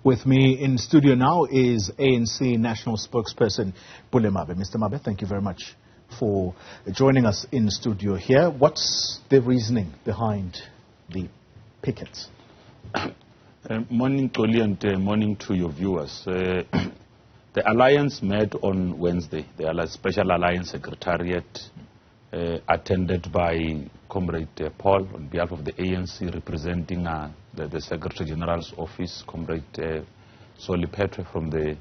With me in studio now is ANC National Spokesperson Pule Mabe. Mr. Mabe, thank you very much for joining us in studio here. What's the reasoning behind the pickets? Morning, Toli, and morning to your viewers. The Alliance met on Wednesday. The Special Alliance Secretariat, attended by Comrade Paul on behalf of the ANC, representing the Secretary General's office, Comrade Soli Petre from the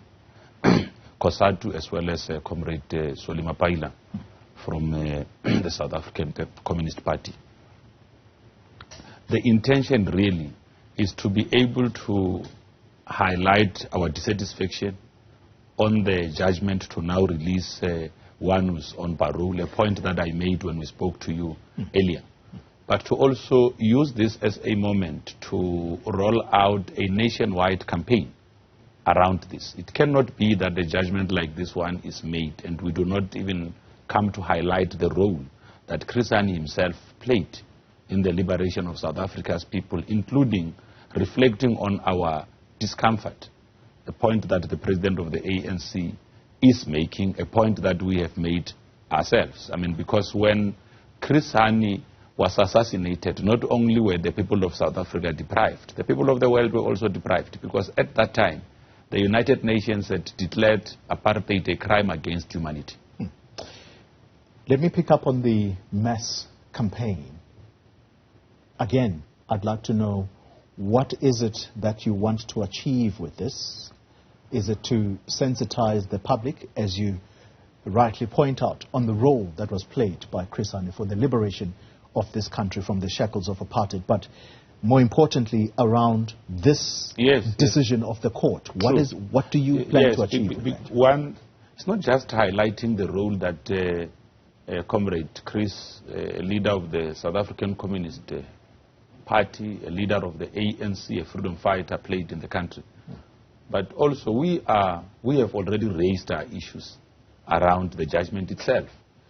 COSATU, as well as Comrade Soli Mapaila from the South African Communist Party. The intention really is to be able to highlight our dissatisfaction on the judgment to now release one who's on parole, a point that I made when we spoke to you earlier. But to also use this as a moment to roll out a nationwide campaign around this. It cannot be that a judgment like this one is made and we do not even come to highlight the role that Chris Hani himself played in the liberation of South Africa's people, including reflecting on our discomfort, a point that the president of the ANC is making, a point that we have made ourselves. I mean, because when Chris Hani was assassinated, not only were the people of South Africa deprived, the people of the world were also deprived, because at that time, the United Nations had declared apartheid a crime against humanity. Let me pick up on the mass campaign. Again, I'd like to know, what is it that you want to achieve with this? Is it to sensitize the public, as you rightly point out, on the role that was played by Chris Hani for the liberation of this country from the shackles of apartheid, but more importantly, around this decision of the court? What do you plan to achieve with that? One, it's not just highlighting the role that Comrade Chris, leader of the South African Communist Party, a leader of the ANC, a freedom fighter, played in the country. But also we have already raised our issues around the judgment itself.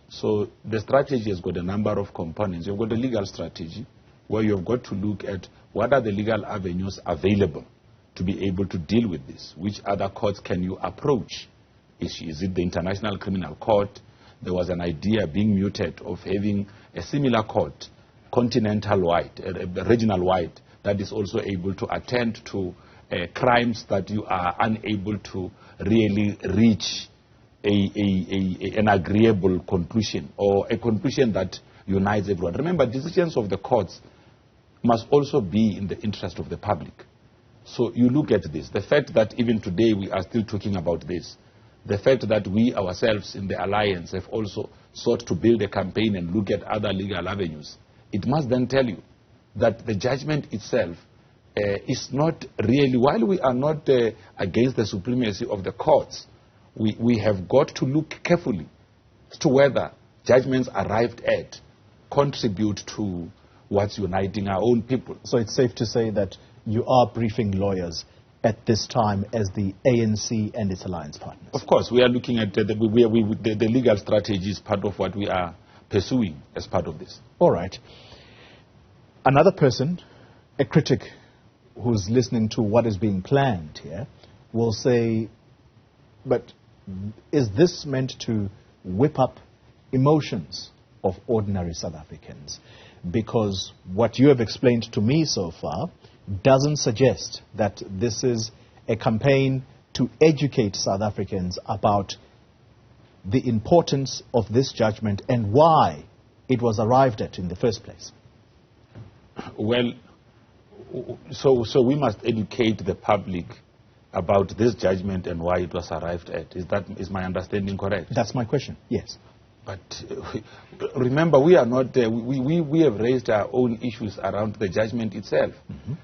So the strategy has got a number of components. You've got a legal strategy where you've got to look at what are the legal avenues available to be able to deal with this. Which other courts can you approach? Is it the International Criminal Court? There was an idea being mooted of having a similar court, continental-wide, regional-wide, that is also able to attend to crimes that you are unable to really reach an agreeable conclusion, or a conclusion that unites everyone. Remember, decisions of the courts must also be in the interest of the public. So you look at this, the fact that even today we are still talking about this, the fact that we ourselves in the alliance have also sought to build a campaign and look at other legal avenues, it must then tell you that the judgment itself is not really, while we are not against the supremacy of the courts, we have got to look carefully as to whether judgments arrived at contribute to what's uniting our own people. So it's safe to say that you are briefing lawyers at this time as the ANC and its alliance partners? Of course, we are looking at the legal strategy is part of what we are pursuing as part of this. All right. Another person, a critic who's listening to what is being planned here, will say, but is this meant to whip up emotions of ordinary South Africans? Because what you have explained to me so far doesn't suggest that this is a campaign to educate South Africans about the importance of this judgment and why it was arrived at in the first place. Well, so we must educate the public about this judgment and why it was arrived at. Is my understanding correct? That's my question, yes. But remember, we are not we have raised our own issues around the judgment itself.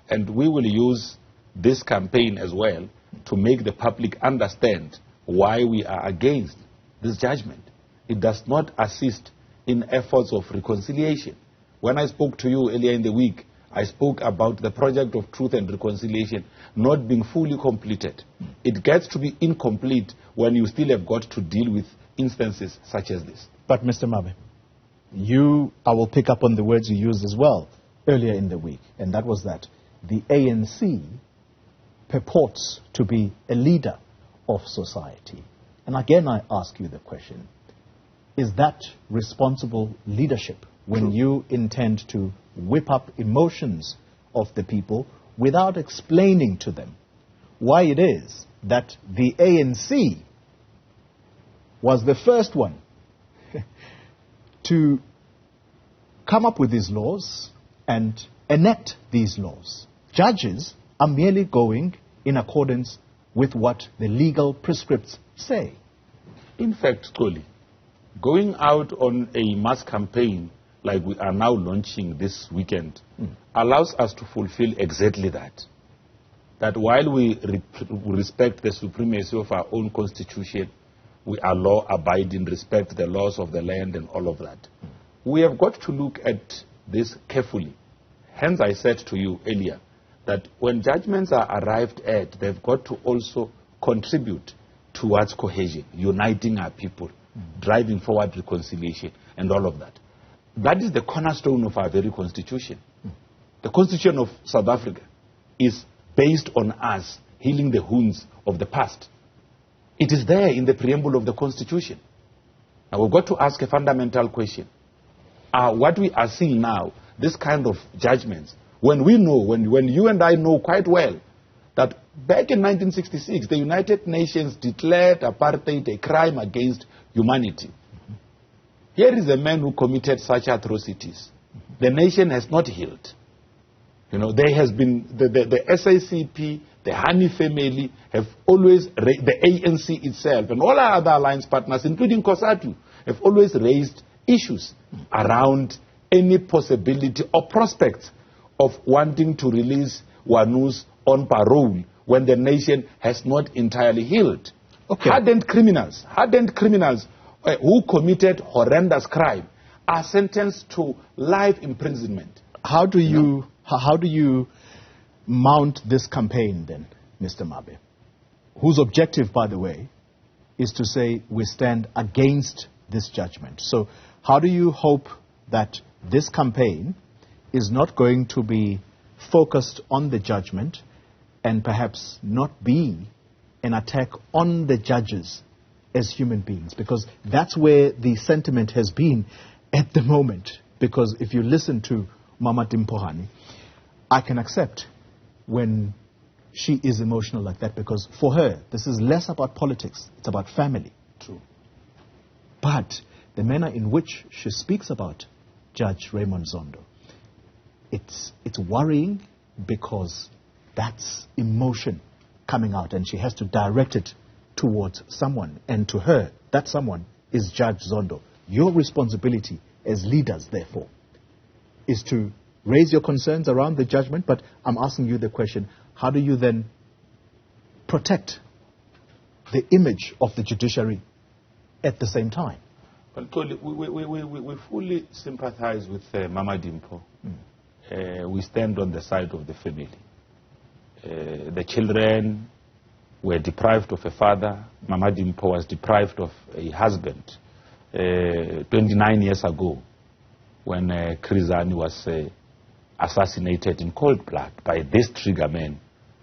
And we will use this campaign as well to make the public understand why we are against this judgment. It does not assist in efforts of reconciliation. When I spoke to you earlier in the week, I spoke about the project of truth and reconciliation not being fully completed. It gets to be incomplete when you still have got to deal with instances such as this. But Mr. Mabe, I will pick up on the words you used as well earlier in the week, and that was that the ANC purports to be a leader of society. And again, I ask you the question, is that responsible leadership when you intend to whip up emotions of the people without explaining to them why it is that the ANC was the first one to come up with these laws and enact these laws? Judges are merely going in accordance with what the legal prescripts say. In fact, Xoli, going out on a mass campaign like we are now launching this weekend allows us to fulfill exactly that. That while we respect the supremacy of our own constitution, we are law-abiding, respect the laws of the land and all of that. We have got to look at this carefully. Hence I said to you earlier that when judgments are arrived at, they've got to also contribute towards cohesion, uniting our people, driving forward reconciliation and all of that. That is the cornerstone of our very constitution. The constitution of South Africa is based on us healing the wounds of the past. It is there in the preamble of the constitution. Now we've got to ask a fundamental question. What we are seeing now, this kind of judgments, when we know, when you and I know quite well that back in 1966, the United Nations declared apartheid a crime against humanity. Here is a man who committed such atrocities. The nation has not healed. You know, there has been the SACP, the Hani family have always, the ANC itself, and all our other alliance partners, including COSATU, have always raised issues around any possibility or prospect of wanting to release Walus on parole when the nation has not entirely healed. Okay. Hardened criminals who committed horrendous crime are sentenced to life imprisonment. How do you mount this campaign then, Mr. Mabe, whose objective, by the way, is to say we stand against this judgment? So how do you hope that this campaign is not going to be focused on the judgment and perhaps not be an attack on the judges as human beings? Because that's where the sentiment has been at the moment. Because if you listen to Mama Dimpohani, I can accept when she is emotional like that, because for her, this is less about politics, it's about family. True. But the manner in which she speaks about Judge Raymond Zondo, it's worrying, because that's emotion coming out and she has to direct it towards someone. And to her, that someone is Judge Zondo. Your responsibility as leaders, therefore, is to raise your concerns around the judgment, but I'm asking you the question, how do you then protect the image of the judiciary at the same time? Well, we fully sympathize with Mama Dimpo. We stand on the side of the family. The children were deprived of a father. Mama Dimpo was deprived of a husband 29 years ago when Chris Hani was assassinated in cold blood by this trigger man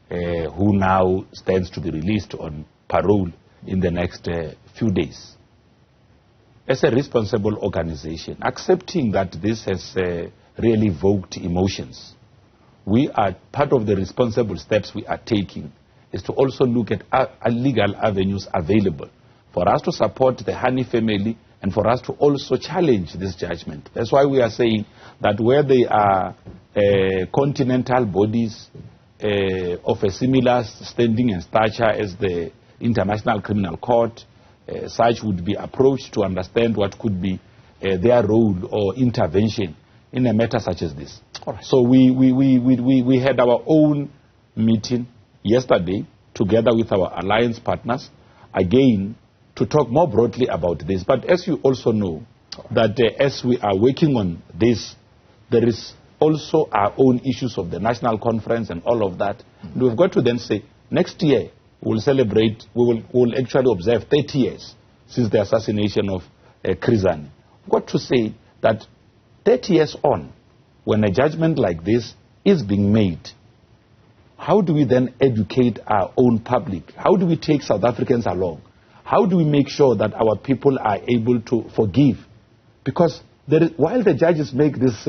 who now stands to be released on parole in the next few days. As a responsible organization, accepting that this has really evoked emotions, we are part of the responsible steps we are taking is to also look at legal avenues available for us to support the Hani family and for us to also challenge this judgment. That's why we are saying that where they are continental bodies of a similar standing and stature as the International Criminal Court, such would be approached to understand what could be their role or intervention in a matter such as this. Right. So we had our own meeting yesterday together with our alliance partners, again, to talk more broadly about this. But as you also know, that as we are working on this, there is also our own issues of the national conference and all of that. Mm-hmm. We've got to then say, next year, we'll celebrate, we'll actually observe 30 years since the assassination of Chris Hani. We've got to say that 30 years on, when a judgment like this is being made, how do we then educate our own public? How do we take South Africans along? How do we make sure that our people are able to forgive? Because while the judges make this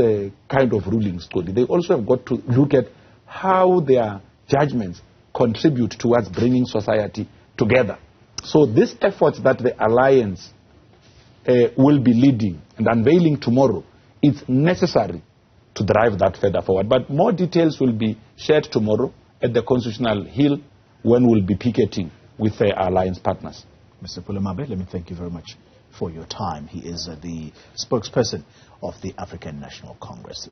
kind of rulings, they also have got to look at how their judgments contribute towards bringing society together. So these efforts that the Alliance will be leading and unveiling tomorrow, it's necessary to drive that further forward. But more details will be shared tomorrow at the Constitutional Hill when we'll be picketing with our Alliance partners. Mr. Pule Mabe, let me thank you very much for your time. He is the spokesperson of the African National Congress.